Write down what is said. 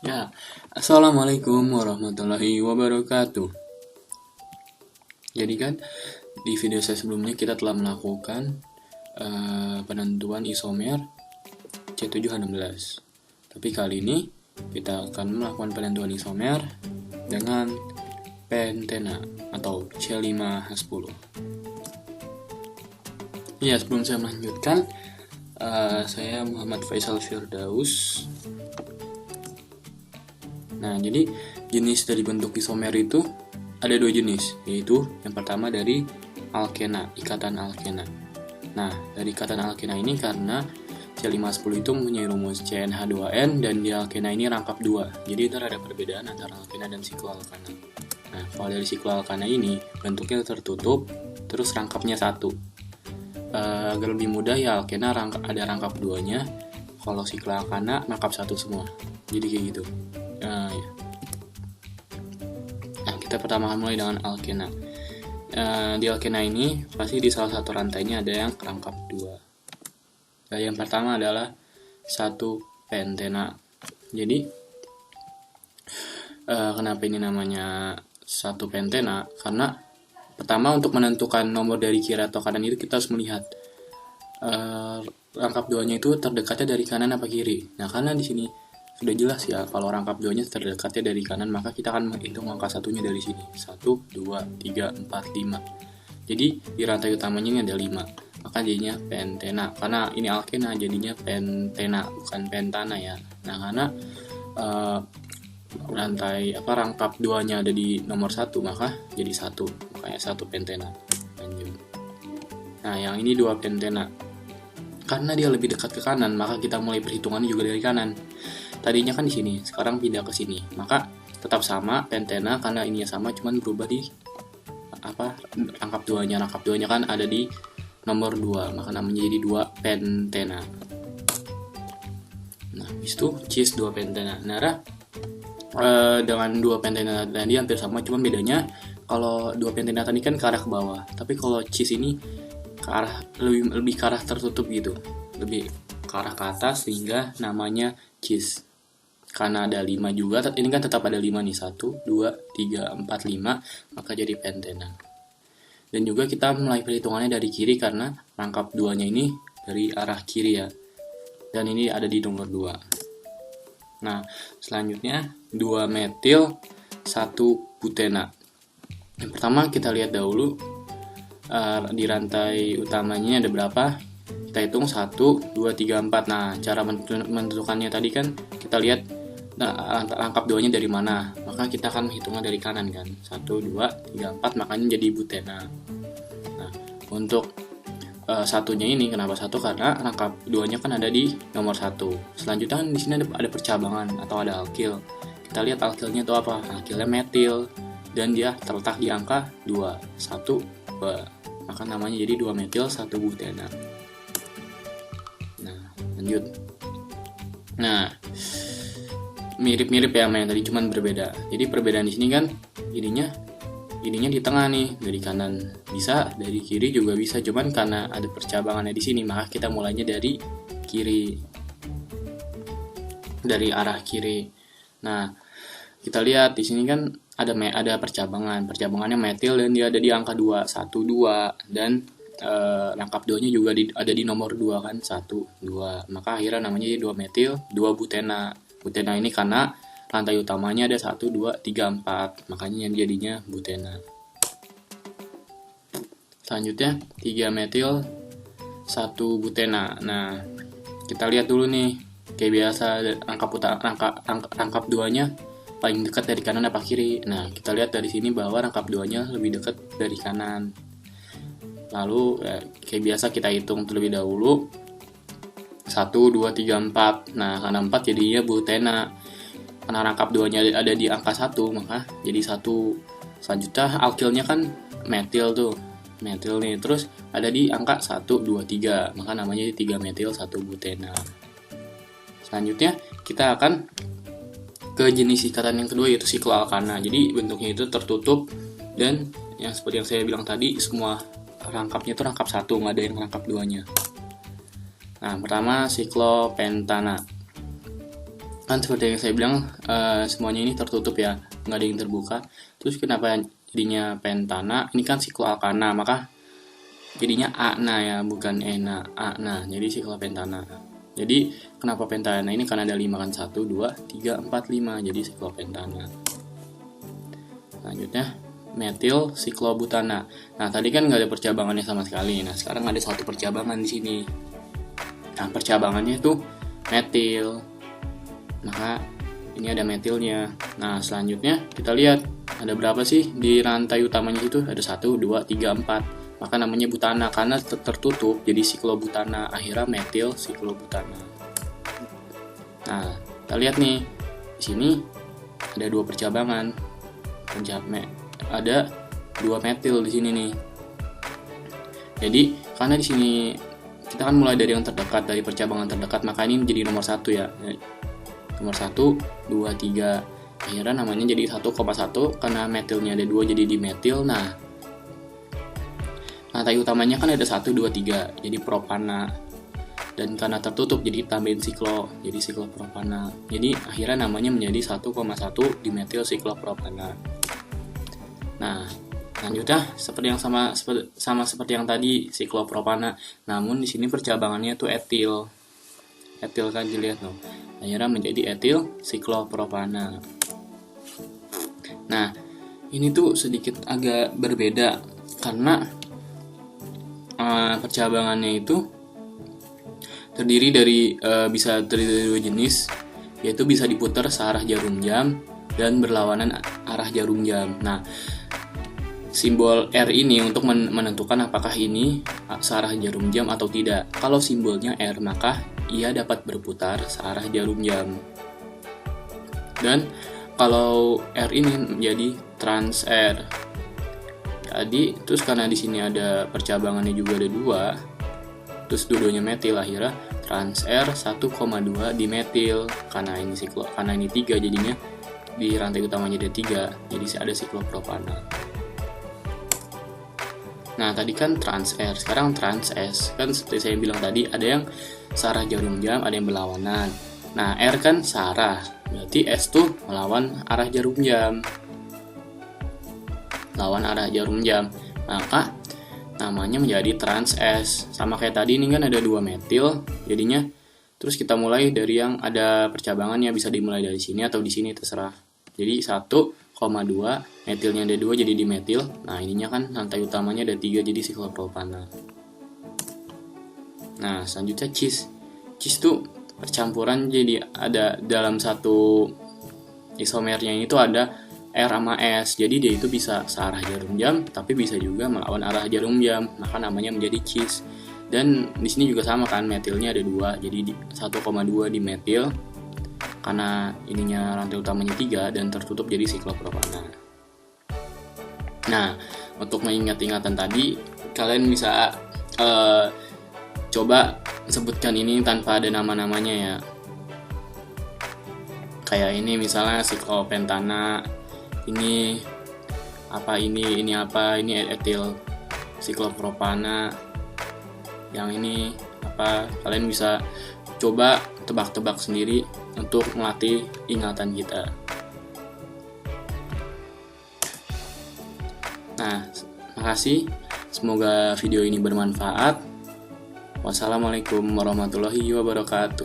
Ya, Assalamualaikum warahmatullahi wabarakatuh. Jadi kan di video saya sebelumnya kita telah melakukan penentuan isomer C7H16. Tapi kali ini kita akan melakukan penentuan isomer dengan pentena atau C5H10. Ya, sebelum saya melanjutkan, saya Muhammad Faisal Firdaus. Nah, jadi jenis dari bentuk isomer itu ada dua jenis, yaitu yang pertama dari alkena, ikatan alkena. Nah, dari ikatan alkena ini karena C5H10 itu mempunyai rumus CnH2n dan di alkena ini rangkap 2. Jadi itu ada perbedaan antara alkena dan sikloalkana. Nah, kalau dari sikloalkana ini bentuknya tertutup, terus rangkapnya 1. Agar lebih mudah ya alkena ada rangkap 2-nya, kalau sikloalkana rangkap 1 semua. Jadi kayak gitu. Ya. Nah, kita pertama mulai dengan alkena. Di alkena ini pasti di salah satu rantainya ada yang rangkap 2. Nah, yang pertama adalah 1 pentena. Jadi kenapa ini namanya 1 pentena? Karena pertama untuk menentukan nomor dari kiri atau kanan itu kita harus melihat rangkap 2-nya itu terdekatnya dari kanan apa kiri. Nah, karena di sini sudah jelas ya, kalau rangkap 2-nya terdekatnya dari kanan, maka kita akan menghitung angka satunya dari sini. 1, 2, 3, 4, 5. Jadi di rantai utamanya ini ada 5. Maka jadinya pentena. Karena ini alkena jadinya pentena, bukan pentana ya. Nah, karena rangkap 2-nya ada di nomor 1, maka jadi 1. Makanya 1 pentena. Lanjut. Nah, yang ini 2 pentena. Karena dia lebih dekat ke kanan, maka kita mulai perhitungannya juga dari kanan. Tadinya kan di sini, sekarang pindah ke sini. Maka tetap sama pentena karena ininya sama, cuman berubah di rangkap 2-nya. Rangkap 2-nya kan ada di nomor 2, maka namanya jadi 2 pentena. Nah, habis itu cis 2 pentena. Nah, dengan 2 pentena tadi hampir sama, cuman bedanya kalau 2 pentena tadi kan ke arah ke bawah, tapi kalau cis ini ke arah lebih ke arah tertutup gitu, lebih ke arah ke atas sehingga namanya cis. Karena ada 5 juga, ini kan tetap ada 5 nih, 1, 2, 3, 4, 5, maka jadi pentena. Dan juga kita mulai perhitungannya dari kiri karena rangkap 2-nya ini dari arah kiri ya. Dan ini ada di nomor 2. Nah, selanjutnya 2 metil 1 butena. Yang pertama kita lihat dahulu di rantai utamanya ada berapa. Kita hitung 1, 2, 3, 4. Nah, cara menentukannya tadi kan kita lihat rangkap 2-nya dari mana, maka kita akan menghitungnya dari kanan kan. 1, 2, 3, 4, makanya jadi butena. Nah, untuk satunya ini kenapa 1? Karena rangkap 2-nya kan ada di nomor 1. Selanjutnya kan di sini ada percabangan atau ada alkil. Kita lihat alkilnya itu apa? Alkilnya metil dan dia terletak di angka 2. 1, 2. Maka namanya jadi 2 metil 1 butena. Nah, lanjut. Nah, mirip-mirip ya sama yang tadi, cuman berbeda. Jadi perbedaan di sini kan ininya di tengah nih, dari kanan bisa, dari kiri juga bisa, cuman karena ada percabangannya di sini, maka kita mulainya dari kiri, dari arah kiri. Nah, kita lihat di sini kan ada percabangannya metil dan dia ada di angka 2, 1, 2 dan rangkap 2-nya juga ada di nomor 2 kan, 1, 2. Maka akhirnya namanya 2 metil 2 butena. Butena ini karena rantai utamanya ada 1, 2, 3, 4, makanya yang jadinya butena. Selanjutnya 3 metil 1 butena. Nah, kita lihat dulu nih, kayak biasa rangkap 2-nya paling dekat dari kanan apa kiri. Nah, kita lihat dari sini bahwa rangkap 2-nya lebih dekat dari kanan. Lalu kayak biasa kita hitung terlebih dahulu 1, 2, 3, 4. Nah, karena 4 jadinya butena. Karena rangkap 2-nya ada di angka 1, maka jadi 1. Selanjutnya alkilnya kan metil tuh. Metil nih, terus ada di angka 1, 2, 3. Maka namanya 3 metil 1 butena. Selanjutnya kita akan ke jenis ikatan yang kedua, yaitu sikloalkana. Jadi bentuknya itu tertutup dan yang seperti yang saya bilang tadi, semua rangkapnya itu rangkap 1, nggak ada yang rangkap 2-nya. Nah, pertama siklopentana. kan seperti yang saya bilang, semuanya ini tertutup ya, nggak ada yang terbuka. Terus kenapa jadinya pentana? Ini kan sikloalkana, maka jadinya ana ya, bukan ena, ana. Jadi siklopentana. Jadi kenapa pentana ini? Karena ada 5 kan, 1, 2, 3, 4, 5. Jadi siklopentana. Selanjutnya metil siklobutana. Nah, tadi kan nggak ada percabangannya sama sekali. Nah, sekarang ada satu percabangan di sini. Nah, percabangannya itu metil. Maka ini ada metilnya. Nah, selanjutnya kita lihat ada berapa sih di rantai utamanya itu? Ada 1, 2, 3, 4. Maka namanya butana karena tertutup, jadi siklobutana. Akhirnya metil siklobutana. Nah, kita lihat nih. Di sini ada 2 percabangan. Ada 2 metil di sini nih. Jadi, karena di sini kita kan mulai dari yang terdekat, dari percabangan terdekat, maka ini menjadi nomor 1 ya. Nomor 1, 2, 3. Akhirnya namanya jadi 1,1 karena metilnya ada 2 jadi dimetil. Nah, rantai utamanya kan ada 1, 2, 3 jadi propana. Dan karena tertutup jadi tambahin siklo, jadi siklopropana. Jadi akhirnya namanya menjadi 1,1 dimetil siklopropana. Nah, lanjutnya seperti yang sama seperti yang tadi siklopropana. Namun di sini percabangannya tuh etil. Etil kan dilihat loh. Akhirnya menjadi etil siklopropana. Nah, ini tuh sedikit agak berbeda karena percabangannya itu bisa terdiri dari 2 jenis, yaitu bisa diputar searah jarum jam dan berlawanan arah jarum jam. Nah, simbol R ini untuk menentukan apakah ini searah jarum jam atau tidak. Kalau simbolnya R, maka ia dapat berputar searah jarum jam. Dan kalau R ini menjadi trans R. Jadi, terus karena di sini ada percabangannya juga ada 2, terus dua-duanya metil, akhirnya trans R 1,2 dimetil. Karena ini 3 jadinya di rantai utamanya ada 3, jadi ada siklopropana. Nah, tadi kan trans R, sekarang trans S. Kan seperti saya bilang tadi, ada yang searah jarum jam, ada yang berlawanan. Nah, R kan searah, berarti S tuh melawan arah jarum jam. Lawan arah jarum jam. Maka namanya menjadi trans S. Sama kayak tadi, ini kan ada 2 metil, jadinya terus kita mulai dari yang ada percabangannya, bisa dimulai dari sini atau di sini, terserah. Jadi 1,2, metilnya ada 2 jadi dimetil. Nah, ininya kan rantai utamanya ada 3 jadi siklopropana. Nah, selanjutnya cis. Cis itu percampuran, jadi ada dalam satu isomernya itu ada R sama S. Jadi dia itu bisa searah jarum jam, tapi bisa juga melawan arah jarum jam. Maka namanya menjadi cis. Dan di sini juga sama kan, metilnya ada 2, jadi 1,2 dimetil. Karena ininya rantai utamanya 3 dan tertutup jadi siklopropana. Nah, untuk mengingat-ingatan tadi, kalian bisa coba sebutkan ini tanpa ada nama-namanya ya. Kayak ini misalnya siklopentana, ini etil siklopropana, yang ini apa. Kalian bisa coba tebak-tebak sendiri untuk melatih ingatan kita. Nah, makasih. Semoga video ini bermanfaat. Wassalamualaikum warahmatullahi wabarakatuh.